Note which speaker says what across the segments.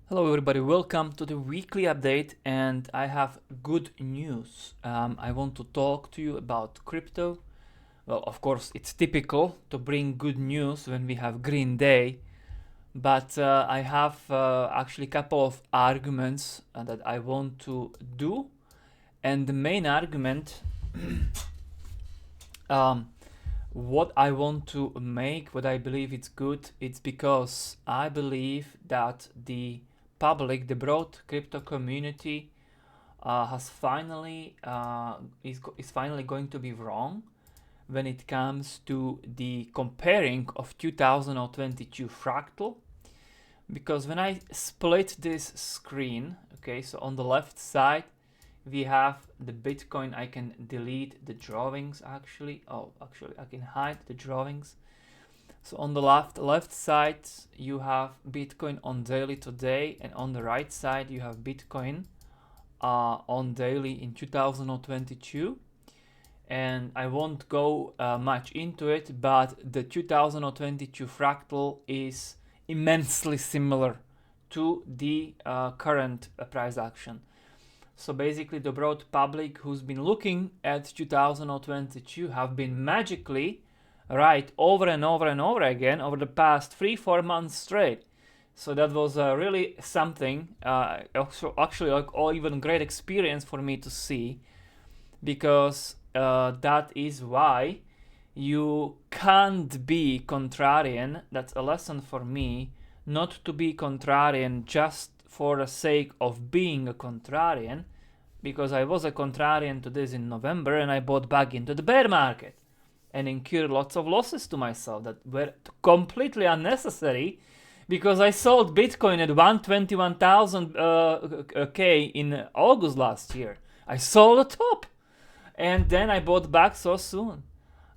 Speaker 1: Hello, everybody. Welcome to the weekly update, and I have good news. I want to talk to you about crypto. Well, of course, it's typical to bring good news when we have Green Day, but I have actually a couple of arguments that I want to do. And the main argument, um, what I want to make, what I believe it's good, it's because I believe that the public, the broad crypto community, has finally is finally going to be wrong when it comes to the comparing of 2022 fractal, because when I split this screen, okay, so on the left side we have the Bitcoin. I can delete the drawings actually. Oh, actually I can hide the drawings. So on the left side you have Bitcoin on daily today, and on the right side you have Bitcoin on daily in 2022. And I won't go much into it, but the 2022 fractal is immensely similar to the current price action. So basically the broad public who's been looking at 2022 have been magically right over and over and over again over the past 3-4 months straight. So that was really something, actually like all even great experience for me to see, because that is why you can't be contrarian. That's a lesson for me, not to be contrarian just for the sake of being a contrarian, because I was a contrarian to this in November and I bought back into the bear market and incurred lots of losses to myself that were completely unnecessary, because I sold Bitcoin at 121,000 K in August last year. I sold the top and then I bought back so soon.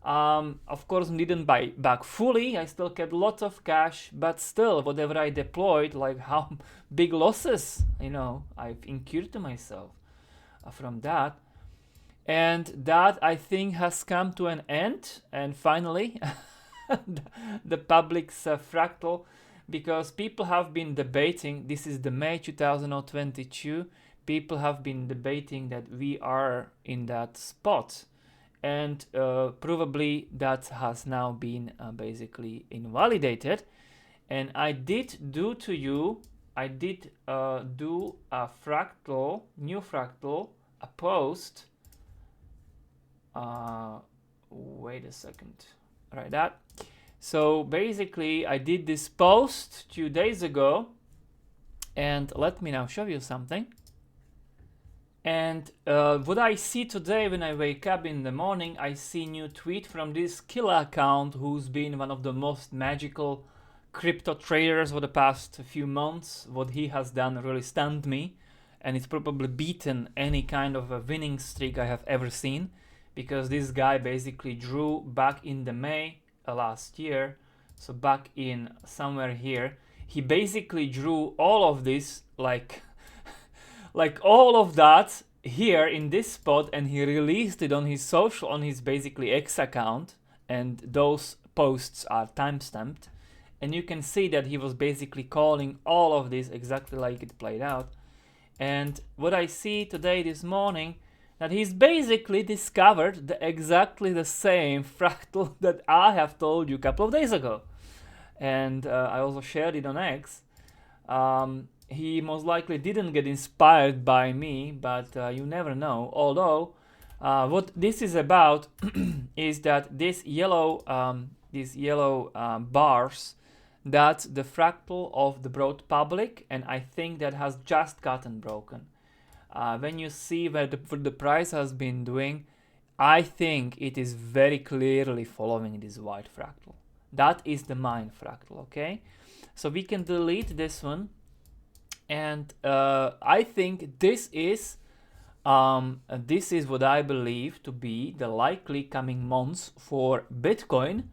Speaker 1: Of course, didn't buy back fully. I still kept lots of cash, but still, whatever I deployed, like how big losses, I've incurred to myself from that. And that, I think, has come to an end. And finally, the public's fractal, because people have been debating. This is the May 2022. People have been debating that we are in that spot, and probably that has now been basically invalidated. And I did do to you, I did do a fractal, new fractal, a post. Wait a second, right, that. So basically I did this post 2 days ago, and let me now show you something. And what I see today when I wake up in the morning, I see new tweet from this killer account who's been one of the most magical crypto traders for the past few months. What he has done really stunned me, and it's probably beaten any kind of a winning streak I have ever seen, because this guy basically drew back in the May last year, so back in somewhere here, he basically drew all of this, like all of that here in this spot, and he released it on his social, on his basically X account, and those posts are timestamped, and you can see that he was basically calling all of this exactly like it played out. And what I see today, this morning, that he's basically discovered exactly the same fractal that I have told you a couple of days ago, and I also shared it on X. He most likely didn't get inspired by me, but you never know. Although, what this is about is that this yellow bars, that's the fractal of the broad public, and I think that has just gotten broken. When you see where the price has been doing, I think it is very clearly following this white fractal. That is the mine fractal, okay? So we can delete this one, and I think this is what I believe to be the likely coming months for Bitcoin.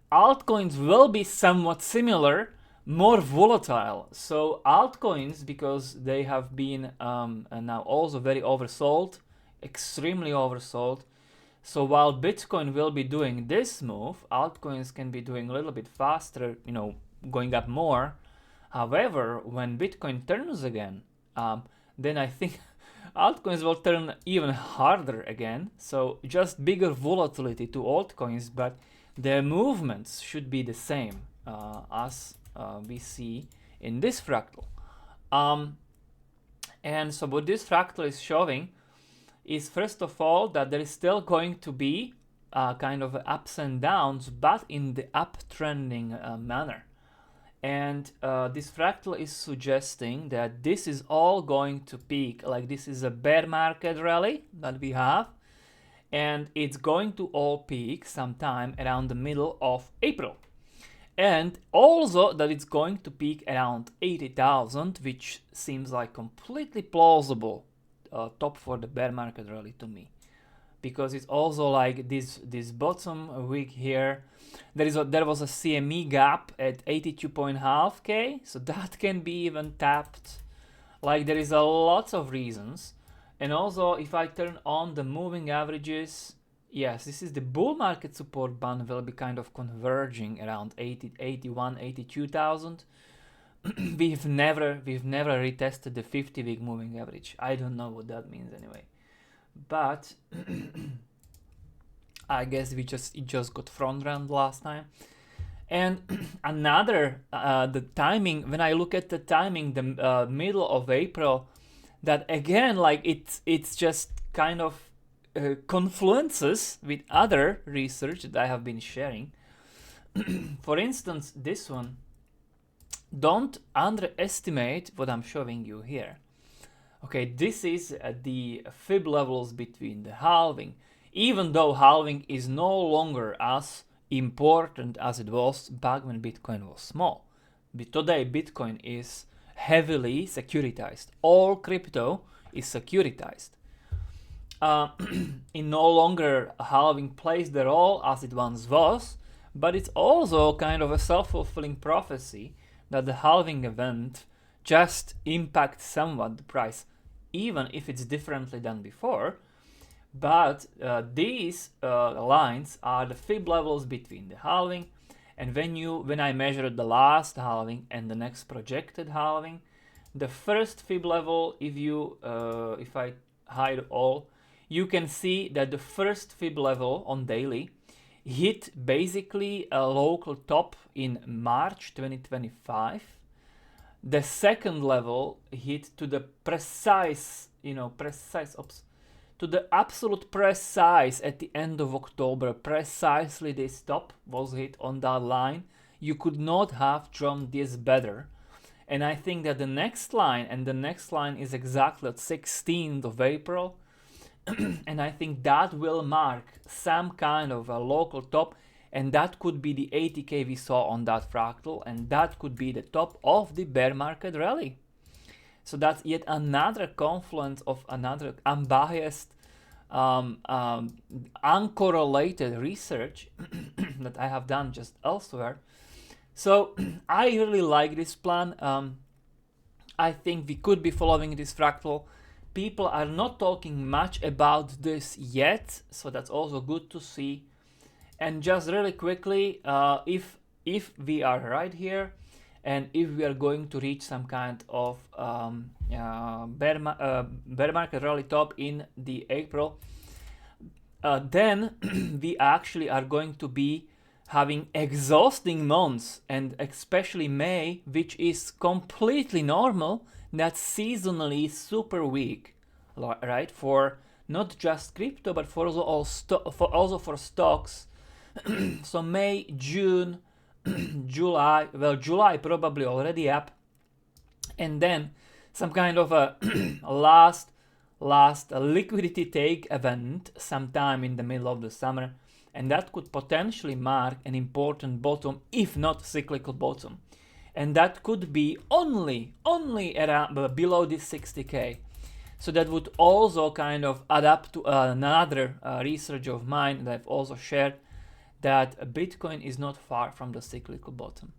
Speaker 1: Altcoins will be somewhat similar, more volatile. So altcoins, because they have been now also very oversold, extremely oversold. So while Bitcoin will be doing this move, altcoins can be doing a little bit faster, going up more. However, when Bitcoin turns again, then I think altcoins will turn even harder again. So just bigger volatility to altcoins, but their movements should be the same as we see in this fractal. And so what this fractal is showing is, first of all, that there is still going to be kind of ups and downs, but in the uptrending manner. And this fractal is suggesting that this is all going to peak, like this is a bear market rally that we have, and it's going to all peak sometime around the middle of April. And also that it's going to peak around 80,000, which seems like completely plausible top for the bear market rally to me, because it's also like this bottom week here. There was a CME gap at 82.5k, so that can be even tapped. Like there is a lot of reasons. And also if I turn on the moving averages, yes, this is the bull market support band will be kind of converging around 81, 82,000. we've never retested the 50-week moving average. I don't know what that means anyway, but I guess it just got front run last time. And another the timing, when I look at the timing, the middle of April, that again, like it's just kind of confluences with other research that I have been sharing. For instance, this one, don't underestimate what I'm showing you here. Okay, this is the fib levels between the halving. Even though halving is no longer as important as it was back when Bitcoin was small. But today Bitcoin is heavily securitized. All crypto is securitized. In no longer halving plays the role as it once was, but it's also kind of a self-fulfilling prophecy that the halving event just impacts somewhat the price, even if it's differently than before. But these lines are the fib levels between the halving, and when I measured the last halving and the next projected halving, the first fib level, if I hide all, you can see that the first fib level on daily hit basically a local top in March 2025. The second level hit to the to the absolute precise at the end of October. Precisely this top was hit on that line. You could not have drawn this better. And I think that the next line is exactly at 16th of April. And I think that will mark some kind of a local top, and that could be the 80k we saw on that fractal, and that could be the top of the bear market rally. So that's yet another confluence of another unbiased, uncorrelated research that I have done just elsewhere. So I really like this plan. I think we could be following this fractal. People are not talking much about this yet, so that's also good to see. And just really quickly, if we are right here, and if we are going to reach some kind of bear market rally top in the April, then we actually are going to be having exhausting months, and especially May, which is completely normal. That's seasonally super weak, right? For not just crypto, but for also for stocks. So May, June, July. Well, July probably already up, and then some kind of a last liquidity take event sometime in the middle of the summer, and that could potentially mark an important bottom, if not cyclical bottom. And that could be only around below this 60k. So that would also kind of add up to another research of mine that I've also shared, that Bitcoin is not far from the cyclical bottom.